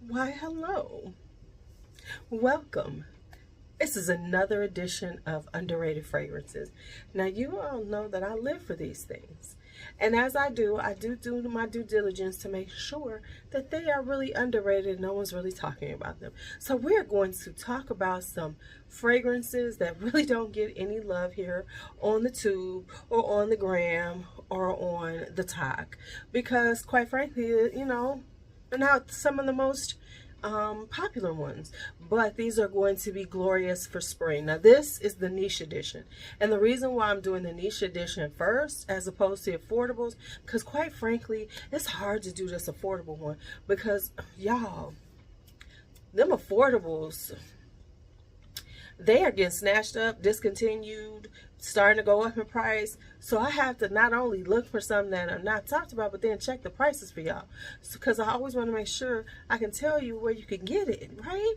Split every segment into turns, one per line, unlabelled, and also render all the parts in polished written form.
Why, hello. Welcome. This is another edition of Underrated Fragrances. Now, you all know that I live for these things. And as I do my due diligence to make sure that they are really underrated. No one's really talking about them. So we're going to talk about some fragrances that really don't get any love here on the tube or on the gram or on the talk. Because quite frankly, they're not some of the most popular ones, but these are going to be glorious for spring. Now this is the niche edition, and the reason why I'm doing the niche edition first as opposed to affordables, because quite frankly it's hard to do this affordable one, because y'all, them affordables, they are getting snatched up, discontinued, starting to go up in price. So I have to not only look for some that are not talked about, but then check the prices for y'all, because I always want to make sure I can tell you where you can get it, right?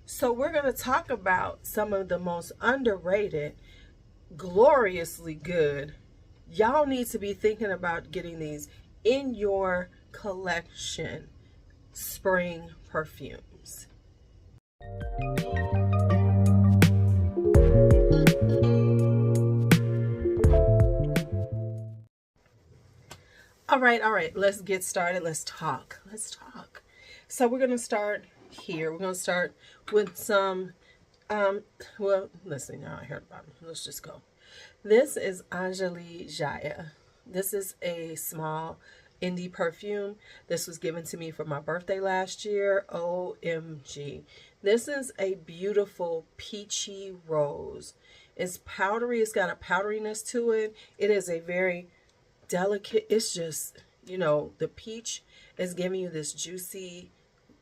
So we're going to talk about some of the most underrated, gloriously good. Y'all need to be thinking about getting these in your collection spring perfumes. All right, let's get started. Let's talk. So we're going to start here. We're going to start with some, well, listen, y'all, I heard about them. Let's just go. This is Anjali Jaya. This is a small indie perfume. This was given to me for my birthday last year. OMG. This is a beautiful peachy rose. It's powdery. It's got a powderiness to it. It is a very delicate, it's just, the peach is giving you this juicy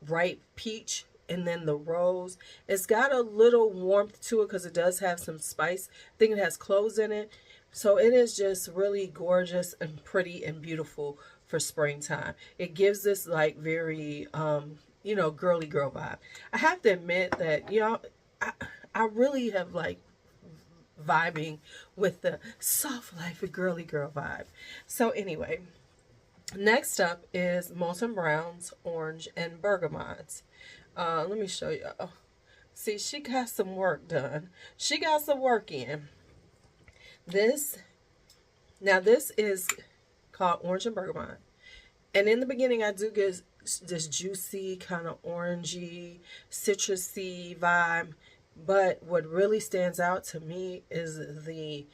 ripe peach, and then the rose, it's got a little warmth to it because it does have some spice. I think it has cloves in it, so it is just really gorgeous and pretty and beautiful for springtime. It gives this like very girly girl vibe. I have to admit that I really have like vibing with the soft life of girly girl vibe. So anyway, next up is Molton Brown's Orange and Bergamot. Let me show you. Oh, see, she got some work done. She got some work in. This is called Orange and Bergamot. And in the beginning, I do get this juicy, kind of orangey, citrusy vibe. But what really stands out to me is the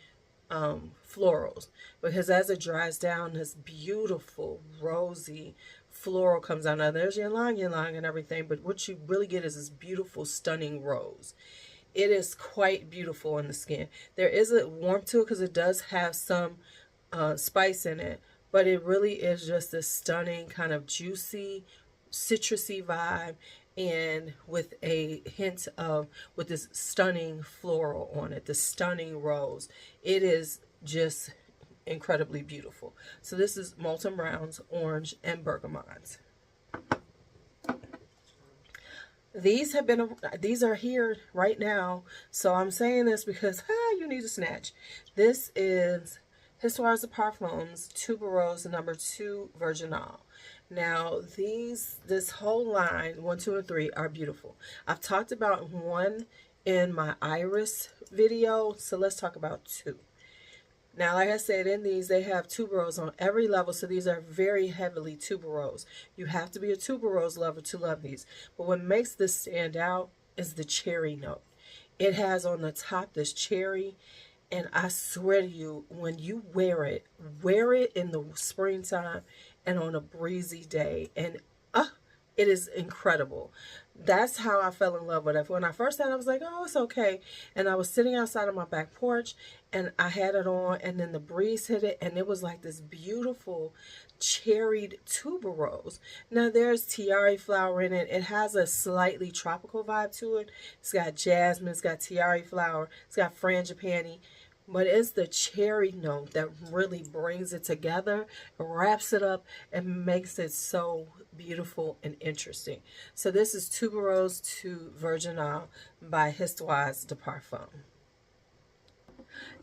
florals, because as it dries down, this beautiful rosy floral comes out. Now there's ylang and everything, but what you really get is this beautiful, stunning rose. It is quite beautiful on the skin. There is a warmth to it because it does have some spice in it, but it really is just this stunning kind of juicy, citrusy vibe, and with a hint of, with this stunning floral on it, the stunning rose. It is just incredibly beautiful. So this is Molton Brown's Orange and Bergamot. These are here right now, so I'm saying this because you need to snatch. This is Histoires of Parfums Tuberose number 2 Virginal. Now this whole line 1, 2, and 3 are beautiful. I've talked about one in my Iris video, so let's talk about 2. Now, like I said, in these they have tuberose on every level, so these are very heavily tuberose. You have to be a tuberose lover to love these. But what makes this stand out is the cherry note. It has on the top this cherry, and I swear to you, when you wear it in the springtime and on a breezy day, and it is incredible. That's how I fell in love with it. When I first had it, I was like, oh, it's okay. And I was sitting outside on my back porch, and I had it on, and then the breeze hit it, and it was like this beautiful cherried tuberose. Now, there's tiare flower in it. It has a slightly tropical vibe to it. It's got jasmine, it's got tiare flower, it's got frangipani. But it's the cherry note that really brings it together, wraps it up, and makes it so beautiful and interesting. So this is Tuberose 2 Virginal by Histoires de Parfum.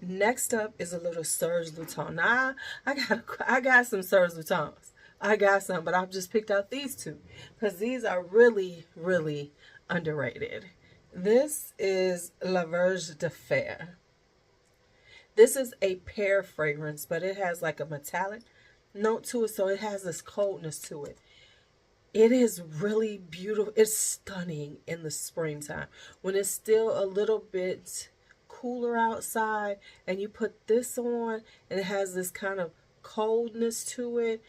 Next up is a little Serge Lutens. Now, I got some Serge Lutens, I got some, but I've just picked out these two because these are really, really underrated. This is La Vierge de Fer. This is a pear fragrance, but it has like a metallic note to it, so it has this coldness to it. It is really beautiful. It's stunning in the springtime when it's still a little bit cooler outside, and you put this on, and it has this kind of coldness to it.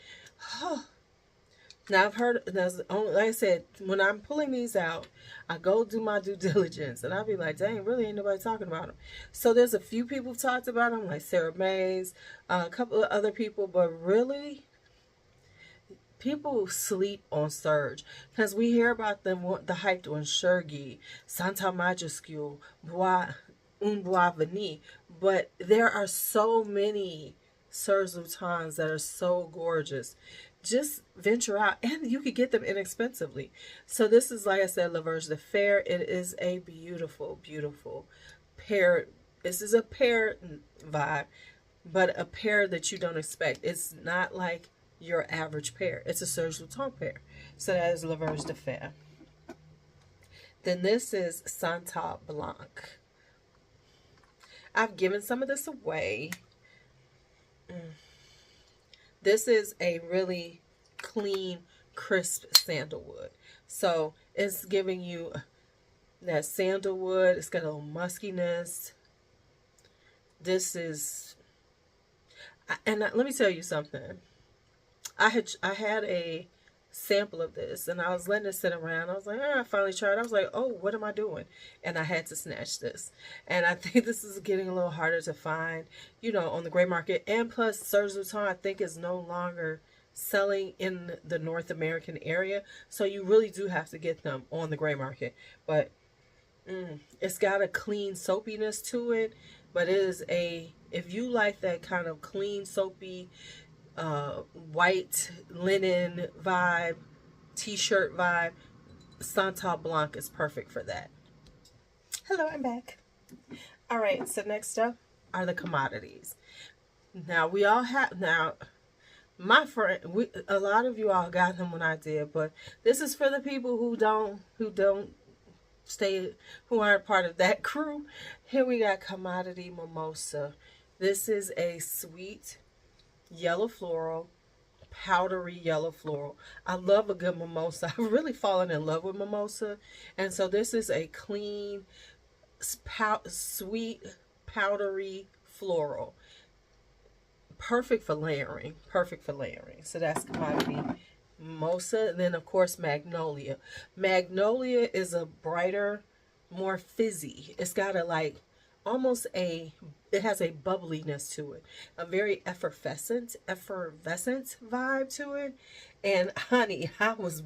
Now I've heard, like I said, when I'm pulling these out, I go do my due diligence, and I'll be like, dang, really ain't nobody talking about them. So there's a few people talked about them, like Sarah Mays, a couple of other people, but really, people sleep on Serge because we hear about them, the hype on Serge, Santal Majuscule, Bois, Un Bois Veni, but there are so many Serge Lutens that are so gorgeous. Just venture out, and you could get them inexpensively. So this is, like I said, La Vierge de Fer. It is a beautiful, beautiful pear. This is a pear vibe, but a pear that you don't expect. It's not like your average pear. It's a Serge Lutens pear. So that is La Vierge de Fer. Then this is Santal Blanc. I've given some of this away. This is a really clean, crisp sandalwood. So it's giving you that sandalwood. It's got a little muskiness. This is, and let me tell you something. I had a sample of this, and I was letting it sit around. I was like, I finally tried. I was like, oh, what am I doing? And I had to snatch this. And I think this is getting a little harder to find, you know, on the gray market. And plus, Serge Lutens, I think, is no longer selling in the North American area. So you really do have to get them on the gray market. But it's got a clean soapiness to it. But it is if you like that kind of clean, soapy, white linen vibe, t-shirt vibe, Santal Blanc is perfect for that. Hello, I'm back. All right, so next up are the commodities. Now we all have, my friend, a lot of you all got them when I did, but this is for the people who don't stay, who aren't part of that crew. Here we got Commodity Mimosa. This is a sweet yellow floral, powdery yellow floral. I love a good mimosa. I've really fallen in love with mimosa. And so this is a clean, sweet, powdery floral. Perfect for layering. Perfect for layering. So that's Commodity Mimosa. And then, of course, Magnolia. Magnolia is a brighter, more fizzy. It's got a, like, almost it has a bubbliness to it, a very effervescent vibe to it. And honey, I was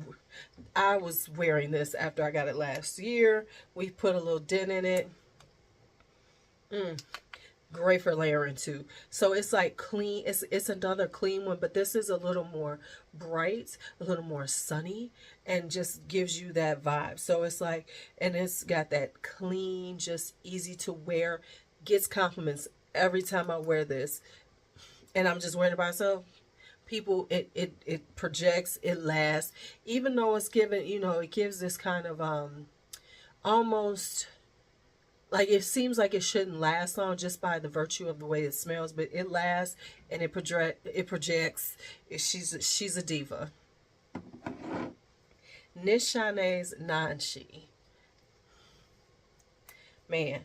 wearing this after I got it last year. We put a little dent in it. Great for layering too. So it's like clean. It's another clean one, but this is a little more bright, a little more sunny, and just gives you that vibe. So it's like, and it's got that clean, just easy to wear, gets compliments every time I wear this. And I'm just wearing it by myself. People, it projects, it lasts, even though it's given, you know, it gives this kind of almost, like, it seems like it shouldn't last long just by the virtue of the way it smells, but it lasts, and it projects. She's a diva. Nishane's Nanshe. Man,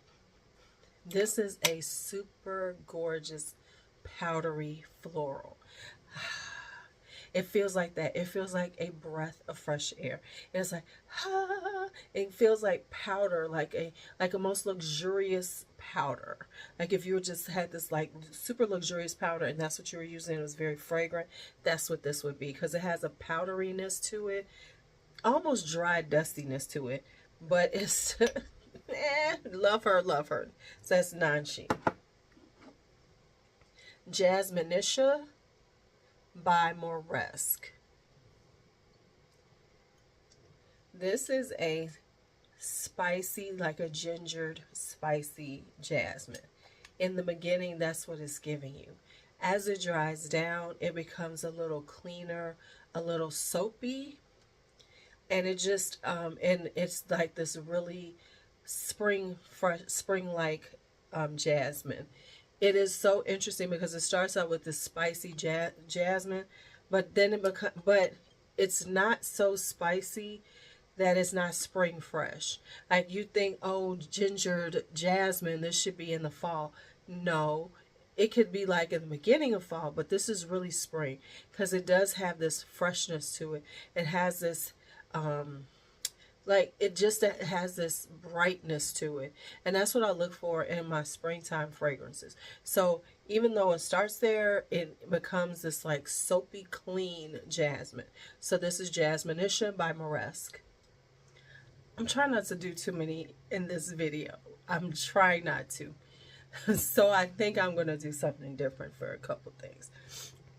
this is a super gorgeous powdery floral. It feels like that. It feels like a breath of fresh air. It's like, it feels like powder, like a most luxurious powder. Like if you just had this like super luxurious powder and that's what you were using, it was very fragrant, that's what this would be, because it has a powderiness to it, almost dry dustiness to it, but it's love her. So that's Nanshe. Jasminisha by Moresque. This is a spicy, like a gingered, spicy jasmine. In the beginning, that's what it's giving you. As it dries down, it becomes a little cleaner, a little soapy, and it just and it's like this really fresh, spring like jasmine. It is so interesting because it starts out with this spicy jasmine, but then but it's not so spicy that it's not spring fresh. Like you think, oh, gingered jasmine, this should be in the fall. No, it could be like in the beginning of fall, but this is really spring because it does have this freshness to it. It has this like it just has this brightness to it, and that's what I look for in my springtime fragrances. So even though it starts there, it becomes this like soapy clean jasmine. So this is Jasminisha by Moresque. I'm trying not to do too many in this video. I'm trying not to. So I think I'm going to do something different for a couple things.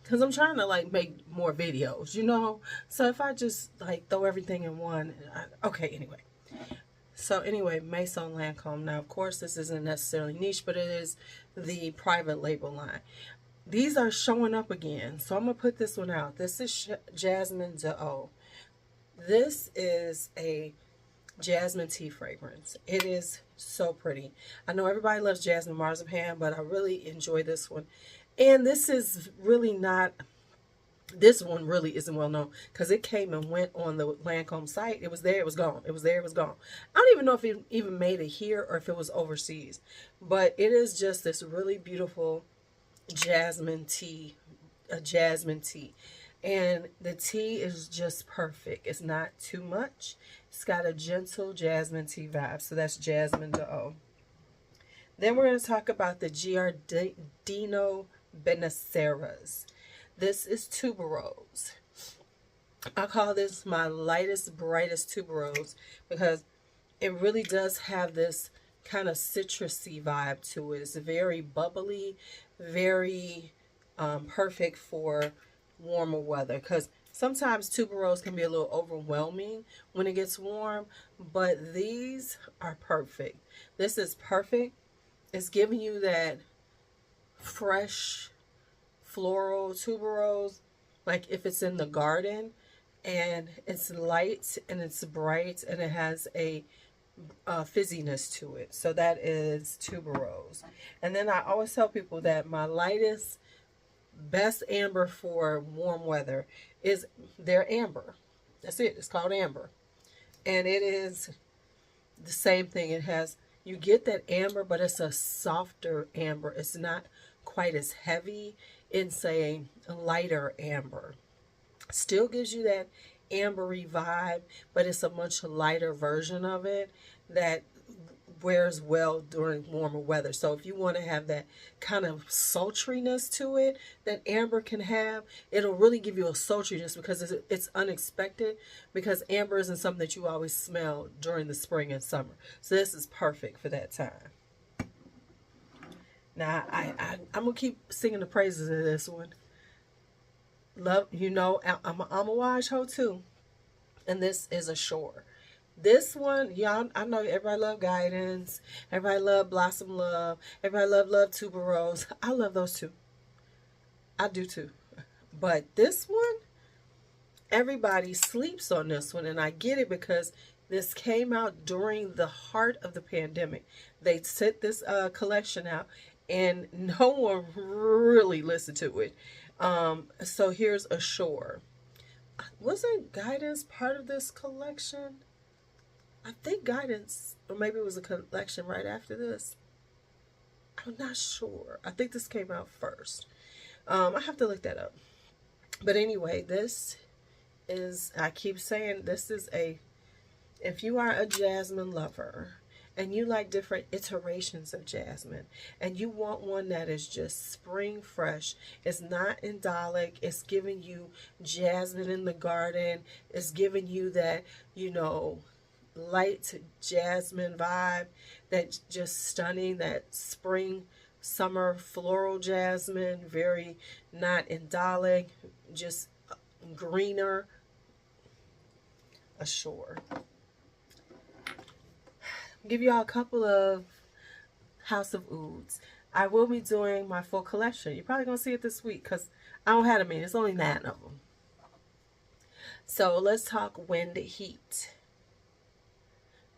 Because I'm trying to like make more videos, you know? So if I just like throw everything in one. Okay, anyway. So anyway, Maison Lancome. Now, of course, this isn't necessarily niche, but it is the private label line. These are showing up again. So I'm going to put this one out. This is Jasmine Do. This is a jasmine tea fragrance. It is so pretty. I know everybody loves jasmine marzipan, but I really enjoy this one. And this is really not, this one really isn't well known because it came and went on the Lancome site. It was there, it was gone. It was there, it was gone. I don't even know if it even made it here or if it was overseas. But it is just this really beautiful jasmine tea, a jasmine tea. And the tea is just perfect. It's not too much. It's got a gentle jasmine tea vibe. So that's Jasmine Do. Then we're going to talk about the Giardino Benesseres. This is Tuberose. I call this my lightest, brightest Tuberose because it really does have this kind of citrusy vibe to it. It's very bubbly, very perfect for warmer weather, because sometimes tuberose can be a little overwhelming when it gets warm, but these are perfect. This is perfect. It's giving you that fresh floral tuberose, like if it's in the garden, and it's light and it's bright and it has a fizziness to it. So that is tuberose. And then I always tell people that my lightest best amber for warm weather is their amber. That's it. It's called amber. And it is the same thing. It has, you get that amber, but it's a softer amber. It's not quite as heavy. It's a lighter amber. Still gives you that ambery vibe, but it's a much lighter version of it that wears well during warmer weather. So if you want to have that kind of sultriness to it that amber can have, it'll really give you a sultriness because it's unexpected, because amber isn't something that you always smell during the spring and summer. So this is perfect for that time. Now I'm gonna keep singing the praises of this one. Love, you know, I'm an Amouage hoe too, and this is Ashore. This one, y'all, I know everybody love Guidance, everybody love Blossom Love, everybody love Tuberose. I love those too. I do too. But this one, everybody sleeps on this one, and I get it because this came out during the heart of the pandemic. They set this collection out, and no one really listened to it. So here's Ashore. Wasn't Guidance part of this collection? I think Guidance, or maybe it was a collection right after this. I'm not sure. I think this came out first. I have to look that up. But anyway, this is, I keep saying, this is if you are a jasmine lover and you like different iterations of jasmine and you want one that is just spring fresh, it's not indolic, it's giving you jasmine in the garden, it's giving you that, you know, light jasmine vibe, that just stunning, that spring summer floral jasmine, very not indolic, just greener. Ashore. Give y'all a couple of House of Ouds. I will be doing my full collection. You're probably gonna see it this week because I don't have them in. It's only 9 of them. So let's talk wind heat.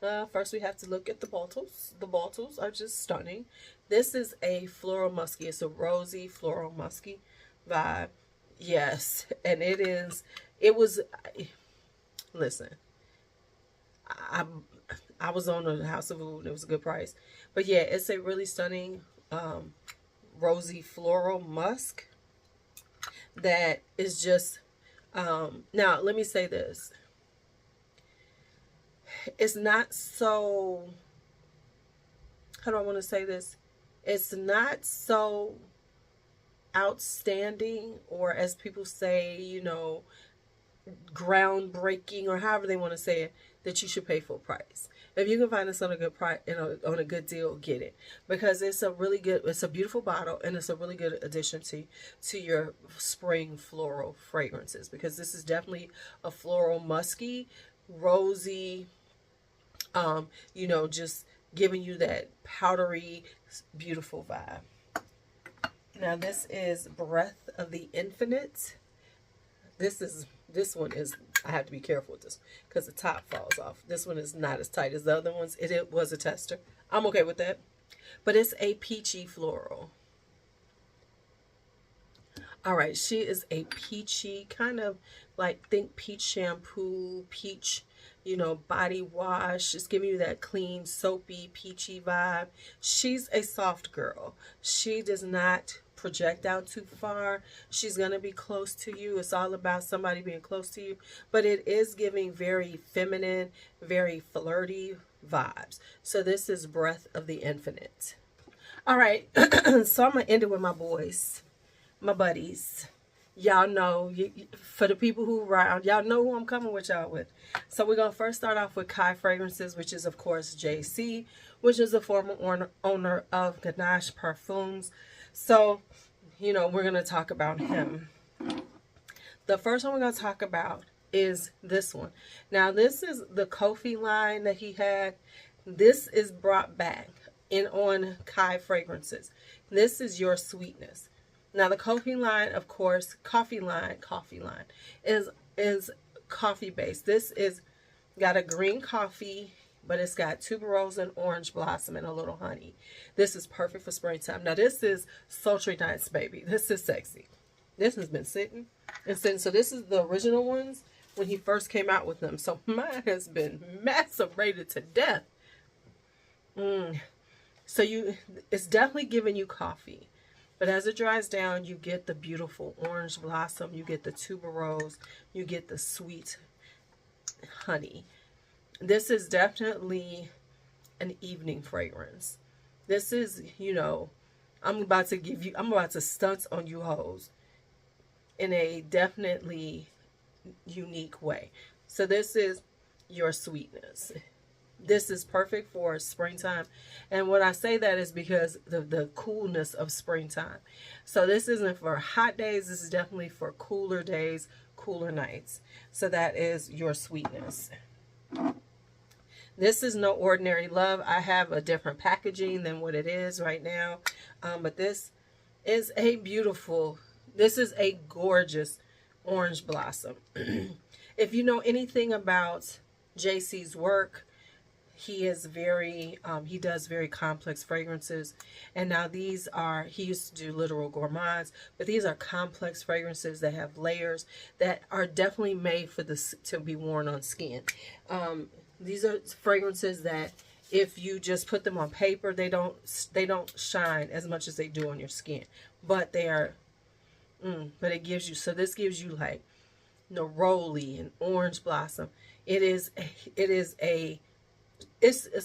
First we have to look at the bottles. The bottles are just stunning. This is a floral musky. It's a rosy floral musky vibe. Yes, and it was, listen, I I was on the House of LuuLuu. It was a good price. But yeah, it's a really stunning rosy floral musk that is just, now let me say this. It's not so, how do I want to say this? It's not so outstanding, or as people say, you know, groundbreaking, or however they want to say it, that you should pay full price. If you can find this on a good price, on a good deal, get it, because it's a really good, it's a beautiful bottle, and it's a really good addition to your spring floral fragrances, because this is definitely a floral musky, rosy, you know, just giving you that powdery, beautiful vibe. Now this is Breath of the Infinite. This one is, I have to be careful with this because the top falls off. This one is not as tight as the other ones. It was a tester. I'm okay with that. But it's a peachy floral. All right, she is a peachy, kind of like, think peach shampoo, peach, you know, body wash. It's giving you that clean, soapy, peachy vibe. She's a soft girl. She does not project out too far. She's going to be close to you. It's all about somebody being close to you. But it is giving very feminine, very flirty vibes. So this is Breath of the Infinite. All right, so I'm going to end it with my boys. My buddies. Y'all know, for the people who around, y'all know who I'm coming with y'all with. So we're going to first start off with Khye Fragrances, which is, of course, JC, which is the former owner of Ganache Perfumes. So, you know, we're going to talk about him. The first one we're going to talk about is this one. Now, this is the Kofi line that he had. This is brought back on Khye Fragrances. This is Your Sweetness. Now the coffee line, of course, coffee line is coffee based. This is got a green coffee, but it's got tuberose and orange blossom and a little honey. This is perfect for springtime. Now this is sultry nights, baby. This is sexy. This has been sitting and sitting. So this is the original ones when he first came out with them. So mine has been macerated to death. So it's definitely giving you coffee. But as it dries down, you get the beautiful orange blossom, you get the tuberose, you get the sweet honey. This is definitely an evening fragrance. This is, you know, I'm about to stunt on you hoes in a definitely unique way. So this is Your Sweetness. This is perfect for springtime. And when I say that is because the coolness of springtime. So this isn't for hot days. This is definitely for cooler days, cooler nights. So that is Your Sweetness. This is No Ordinary Love. I have a different packaging than what it is right now. But this is this is a gorgeous orange blossom. If you know anything about JC's work, he is very, he does very complex fragrances. And now these are, he used to do literal gourmands, but these are complex fragrances that have layers that are definitely made for this to be worn on skin. These are fragrances that if you just put them on paper, they don't shine as much as they do on your skin. But they are, but it gives you, so this gives you like neroli and orange blossom. It's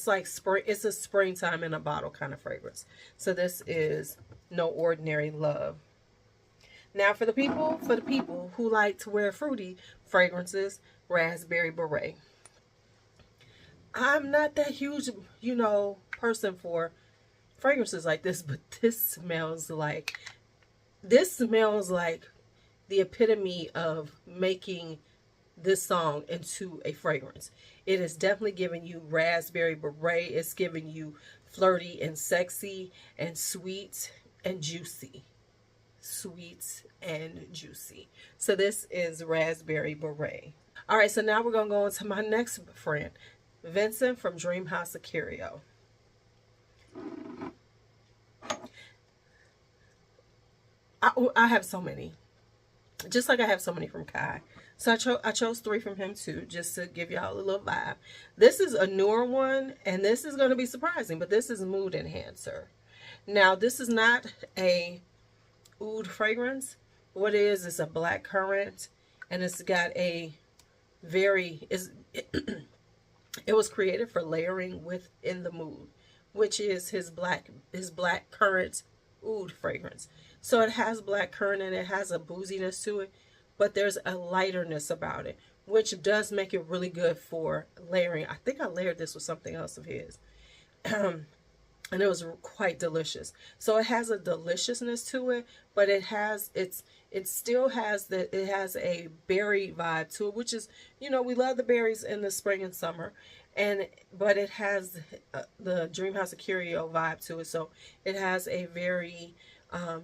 like spring. It's a springtime in a bottle kind of fragrance. So this is No Ordinary Love. Now for the people who like to wear fruity fragrances, Raspberry Beret. I'm not that huge, you know, person for fragrances like this, but this smells like the epitome of making this song into a fragrance. It is definitely giving you Raspberry Beret. It's giving you flirty and sexy and sweet and juicy. Sweet and juicy. So this is Raspberry Beret. All right, so now we're going to go into my next friend, Vincent from Dreamhouse Ikiryo. I have so many. Just like I have so many from Khye. So I chose 3 from him too, just to give y'all a little vibe. This is a newer one, and this is going to be surprising, but this is Mood Enhancer. Now, this is not a oud fragrance. What it is a black currant, and it's got a very, it was created for layering within the mood, which is his black currant oud fragrance. So it has black currant and it has a booziness to it, but there's a lighterness about it, which does make it really good for layering. I think I layered this with something else of his. And it was quite delicious. So it has a deliciousness to it, but it still has it has a berry vibe to it, which is, you know, we love the berries in the spring and summer, but it has the Dreamhouse Ikiryo vibe to it. So it has a very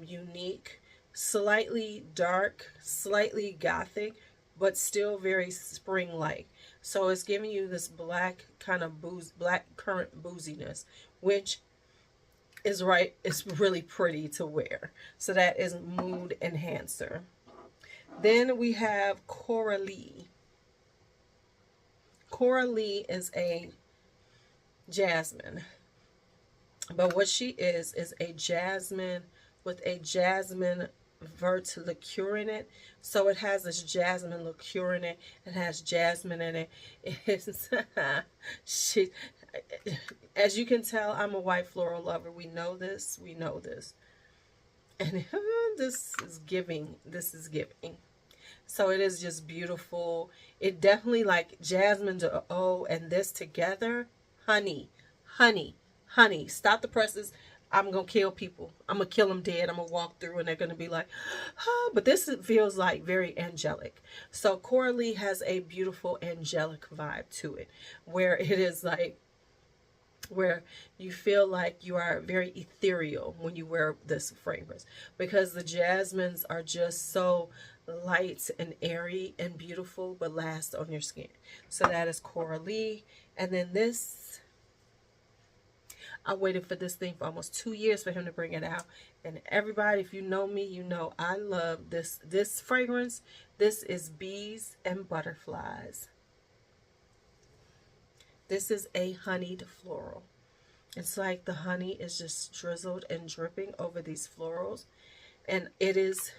unique, slightly dark, slightly gothic, but still very spring-like. So it's giving you this black kind of black currant booziness, which is right. It's really pretty to wear. So that is Mood Enhancer. Then we have Coralie. Coralie is a jasmine, but what she is a jasmine with a jasmine vert liqueur in it. So it has this jasmine liqueur in it. It has jasmine in it. It's as you can tell, I'm a white floral lover. We know this. We know this. And this is giving. This is giving. So it is just beautiful. It definitely, like Jasmine Do and this together. Honey, honey, honey. Stop the presses. I'm going to kill people. I'm going to kill them dead. I'm going to walk through and they're going to be like, oh, but this feels like very angelic. So Coralie has a beautiful angelic vibe to it, where it is like, where you feel like you are very ethereal when you wear this fragrance, because the jasmines are just so light and airy and beautiful, but last on your skin. So that is Coralie. And then this, I waited for this thing for almost 2 years for him to bring it out. And everybody, if you know me, you know I love this fragrance. This is Bees and Butterflies. This is a honeyed floral. It's like the honey is just drizzled and dripping over these florals, and it is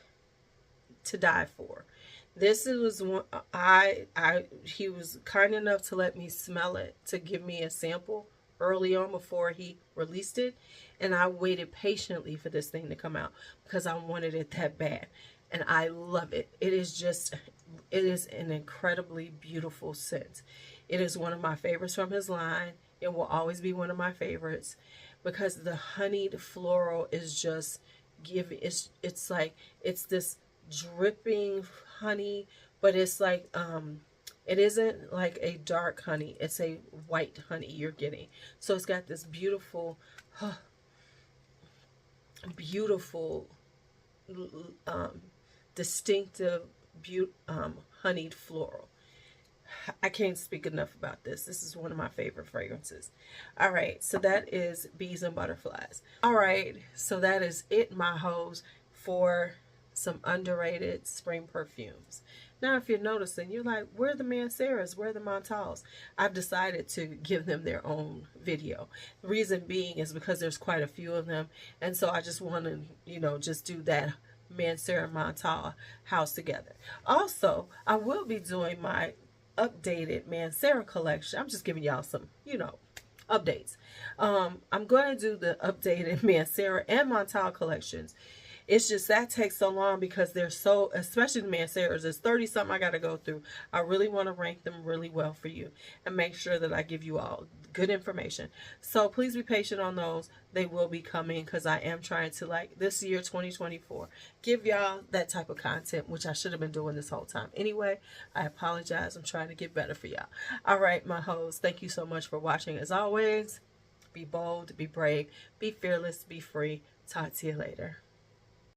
to die for. This was one he was kind enough to let me smell it, to give me a sample early on before he released it, and I waited patiently for this thing to come out because I wanted it that bad, and I love it. It is an incredibly beautiful scent. It is one of my favorites from his line. It will always be one of my favorites because the honeyed floral is just giving. It's like, it's this dripping honey, but it's like it isn't like a dark honey. It's a white honey you're getting. So it's got this beautiful, beautiful, distinctive, honeyed floral. I can't speak enough about this. This is one of my favorite fragrances. All right, so that is Bees and Butterflies. All right, so that is it, my hoes, for some underrated spring perfumes. Now, if you're noticing, you're like, where are the Manceras? Where are the Montals? I've decided to give them their own video. The reason being is because there's quite a few of them, and so I just want to, you know, just do that Mancera Montal house together. Also, I will be doing my updated Mancera collection. I'm just giving y'all some, you know, updates. I'm going to do the updated Mancera and Montal collections. It's just that takes so long because they're so, especially the Manceras, there's 30 something I got to go through. I really want to rank them really well for you and make sure that I give you all good information. So please be patient on those. They will be coming because I am trying to, like, this year 2024, give y'all that type of content, which I should have been doing this whole time. Anyway, I apologize. I'm trying to get better for y'all. All right, my hoes, thank you so much for watching. As always, be bold, be brave, be fearless, be free. Talk to you later.